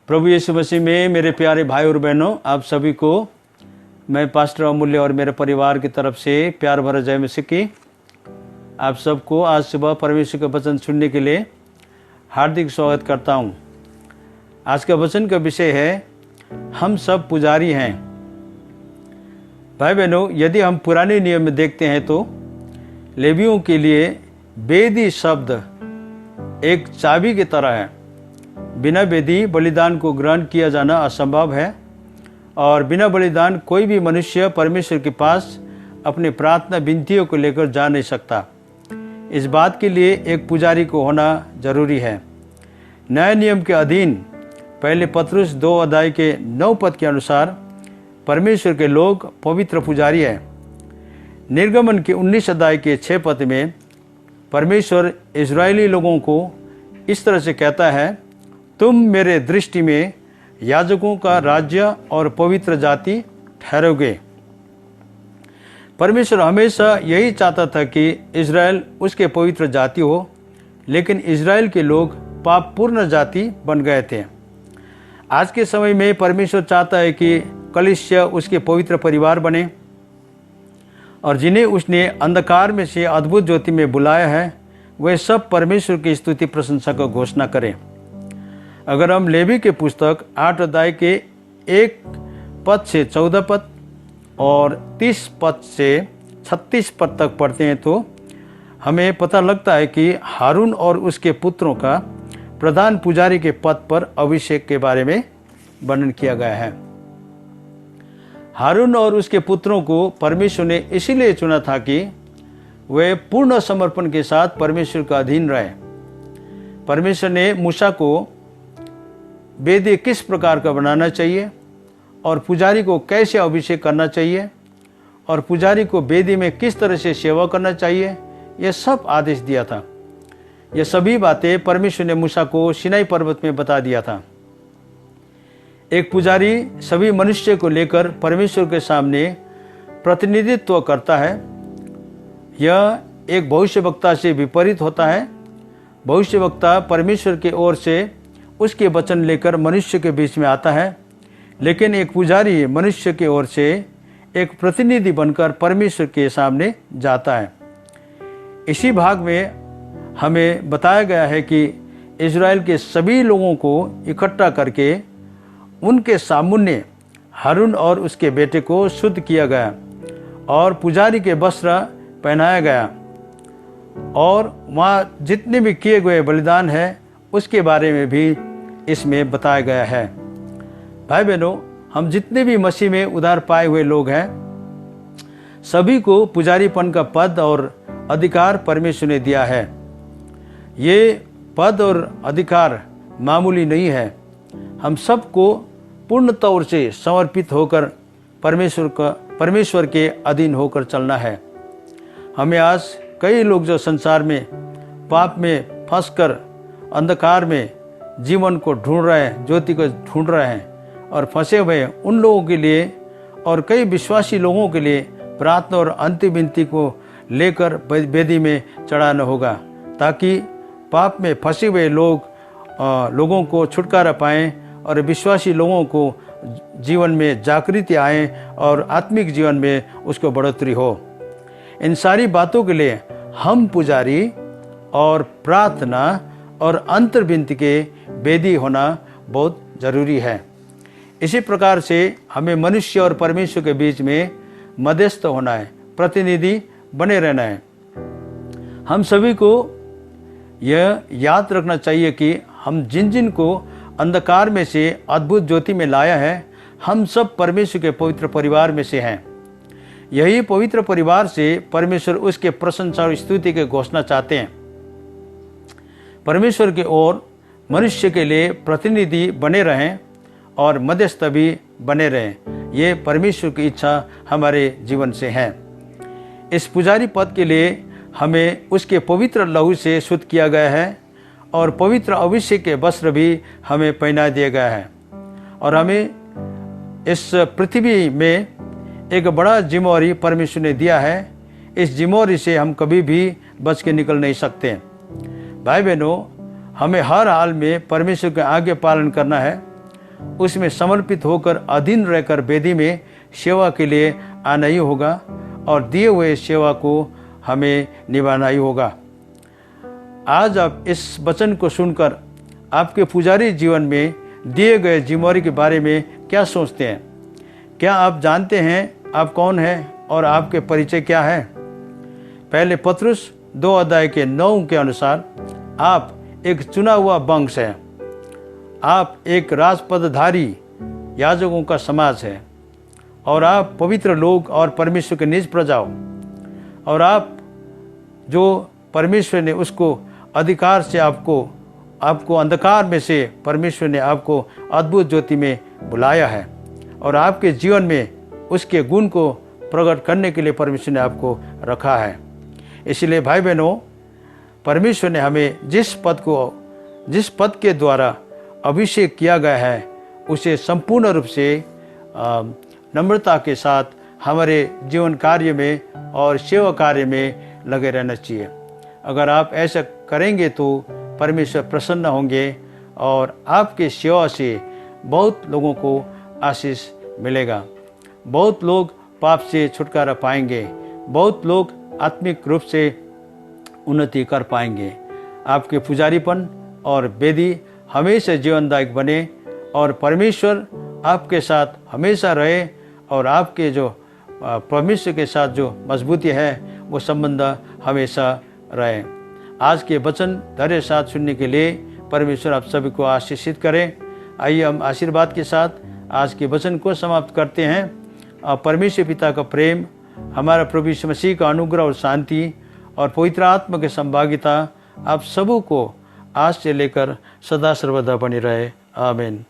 प्रभु यीशु मसीह में मेरे प्यारे भाई और बहनों, आप सभी को मैं पास्टर अमूल्य और मेरे परिवार की तरफ से प्यार भरा जय मसीह की। आप सबको आज सुबह परमेश्वर का वचन सुनने के लिए हार्दिक स्वागत करता हूं। आज का वचन का विषय है, हम सब पुजारी हैं। भाई बहनों, यदि हम पुराने नियम में देखते हैं तो लेवियों के लिए वेदी शब्द एक चाबी की तरह है। बिना वेदी बलिदान को ग्रहण किया जाना असंभव है और बिना बलिदान कोई भी मनुष्य परमेश्वर के पास अपनी प्रार्थना विनतियों को लेकर जा नहीं सकता। इस बात के लिए एक पुजारी को होना जरूरी है। नए नियम के अधीन पहले पतरस 2 अध्याय के 9 पद के अनुसार परमेश्वर के लोग पवित्र पुजारी हैं। निर्गमन के 19 अध्याय के 6 पद में परमेश्वर इजरायली लोगों को इस तरह से कहता है, तुम मेरे दृष्टि में याजकों का राज्य और पवित्र जाति ठहरोगे। परमेश्वर हमेशा यही चाहता था कि इजराइल उसके पवित्र जाति हो, लेकिन इजराइल के लोग पापपूर्ण जाति बन गए थे। आज के समय में परमेश्वर चाहता है कि कलीसिया उसके पवित्र परिवार बने और जिन्हें उसने अंधकार में से अद्भुत ज्योति में बुलाया है, वे सब परमेश्वर की स्तुति प्रशंसा को घोषणा करें। अगर हम लेवी के पुस्तक 8 अध्याय के 1 पद से 14 पद और 30 पद से 36 पद तक पढ़ते हैं तो हमें पता लगता है कि हारून और उसके पुत्रों का प्रधान पुजारी के पद पर अभिषेक के बारे में वर्णन किया गया है। हारून और उसके पुत्रों को परमेश्वर ने इसीलिए चुना था कि वे पूर्ण समर्पण के साथ परमेश्वर का अधीन रहे। परमेश्वर ने मूसा को वेदी किस प्रकार का बनाना चाहिए और पुजारी को कैसे अभिषेक करना चाहिए और पुजारी को वेदी में किस तरह से सेवा करना चाहिए, यह सब आदेश दिया था। यह सभी बातें परमेश्वर ने मूसा को सिनाई पर्वत में बता दिया था। एक पुजारी सभी मनुष्य को लेकर परमेश्वर के सामने प्रतिनिधित्व करता है। यह एक भविष्यवक्ता से विपरीत होता है। भविष्यवक्ता परमेश्वर की ओर से उसके वचन लेकर मनुष्य के बीच में आता है, लेकिन एक पुजारी मनुष्य की ओर से एक प्रतिनिधि बनकर परमेश्वर के सामने जाता है। इसी भाग में हमें बताया गया है कि इजराइल के सभी लोगों को इकट्ठा करके उनके सामने हारून और उसके बेटे को शुद्ध किया गया और पुजारी के वस्त्र पहनाया गया और वहाँ जितने भी किए गए बलिदान है उसके बारे में भी इसमें बताया गया है। भाई बहनों, हम जितने भी मसीह में उद्धार पाए हुए लोग हैं, सभी को पुजारीपन का पद और अधिकार परमेश्वर ने दिया है। ये पद और अधिकार मामूली नहीं है। हम सबको पूर्ण तौर से समर्पित होकर परमेश्वर के अधीन होकर चलना है। हमें आज कई लोग जो संसार में पाप में फंसकर अंधकार में जीवन को ढूंढ रहे हैं, ज्योति को ढूंढ रहे हैं और फंसे हुए उन लोगों के लिए और कई विश्वासी लोगों के लिए प्रार्थना और अंतिम विनती को लेकर वेदी में चढ़ाना होगा, ताकि पाप में फंसे हुए लोगों को छुटकारा पाएं और विश्वासी लोगों को जीवन में जागृति आए और आत्मिक जीवन में उसको बढ़ोतरी हो। इन सारी बातों के लिए हम पुजारी और प्रार्थना और अंतर्विनती के वेदी होना बहुत जरूरी है। इसी प्रकार से हमें मनुष्य और परमेश्वर के बीच में मध्यस्थ होना है, प्रतिनिधि बने रहना है। हम सभी को यह याद रखना चाहिए कि हम जिन को अंधकार में से अद्भुत ज्योति में लाया है, हम सब परमेश्वर के पवित्र परिवार में से हैं। यही पवित्र परिवार से परमेश्वर उसके प्रशंसा और स्तुति की घोषणा चाहते हैं। परमेश्वर की ओर मनुष्य के लिए प्रतिनिधि बने रहें और मध्यस्थ भी बने रहें। ये परमेश्वर की इच्छा हमारे जीवन से है। इस पुजारी पद के लिए हमें उसके पवित्र लहू से शुद्ध किया गया है और पवित्र अभिषेक के वस्त्र भी हमें पहना दिया गया है और हमें इस पृथ्वी में एक बड़ा जिम्मेवारी परमेश्वर ने दिया है। इस जिम्मेवारी से हम कभी भी बच के निकल नहीं सकते। भाई बहनों, हमें हर हाल में परमेश्वर के आज्ञा पालन करना है उसमें समर्पित होकर अधीन रहकर वेदी में सेवा के लिए आना ही होगा और दिए हुए सेवा को हमें निभाना ही होगा। आज आप इस वचन को सुनकर आपके पुजारी जीवन में दिए गए जिम्मेदारी के बारे में क्या सोचते हैं? क्या आप जानते हैं आप कौन हैं और आपके परिचय क्या है? पहले पत्रुस 2 अध्याय के 9 के अनुसार आप एक चुना हुआ वंश है, आप एक राजपदधारी याजकों का समाज है और आप पवित्र लोग और परमेश्वर के निज प्रजा हो और आप जो परमेश्वर ने उसको अधिकार से आपको अंधकार में से परमेश्वर ने आपको अद्भुत ज्योति में बुलाया है और आपके जीवन में उसके गुण को प्रकट करने के लिए परमेश्वर ने आपको रखा है। इसलिए भाई बहनों, परमेश्वर ने हमें जिस पद के द्वारा अभिषेक किया गया है उसे संपूर्ण रूप से नम्रता के साथ हमारे जीवन कार्य में और सेवा कार्य में लगे रहना चाहिए। अगर आप ऐसा करेंगे तो परमेश्वर प्रसन्न होंगे और आपके सेवा से बहुत लोगों को आशीष मिलेगा। बहुत लोग पाप से छुटकारा पाएंगे, बहुत लोग आत्मिक रूप से उन्नति कर पाएंगे। आपके पुजारीपन और वेदी हमेशा जीवनदायक बने और परमेश्वर आपके साथ हमेशा रहे और आपके जो परमेश्वर के साथ जो मजबूती है वो संबंध हमेशा रहे। आज के वचन धैर्य साथ सुनने के लिए परमेश्वर आप सभी को आशीषित करें। आइए हम आशीर्वाद के साथ आज के वचन को समाप्त करते हैं। परमेश्वर पिता का प्रेम, हमारा प्रभु यीशु मसीह का अनुग्रह और शांति और पवित्र आत्मा की संभागिता आप सबों को आज से लेकर सदा सर्वदा बनी रहे। आमीन।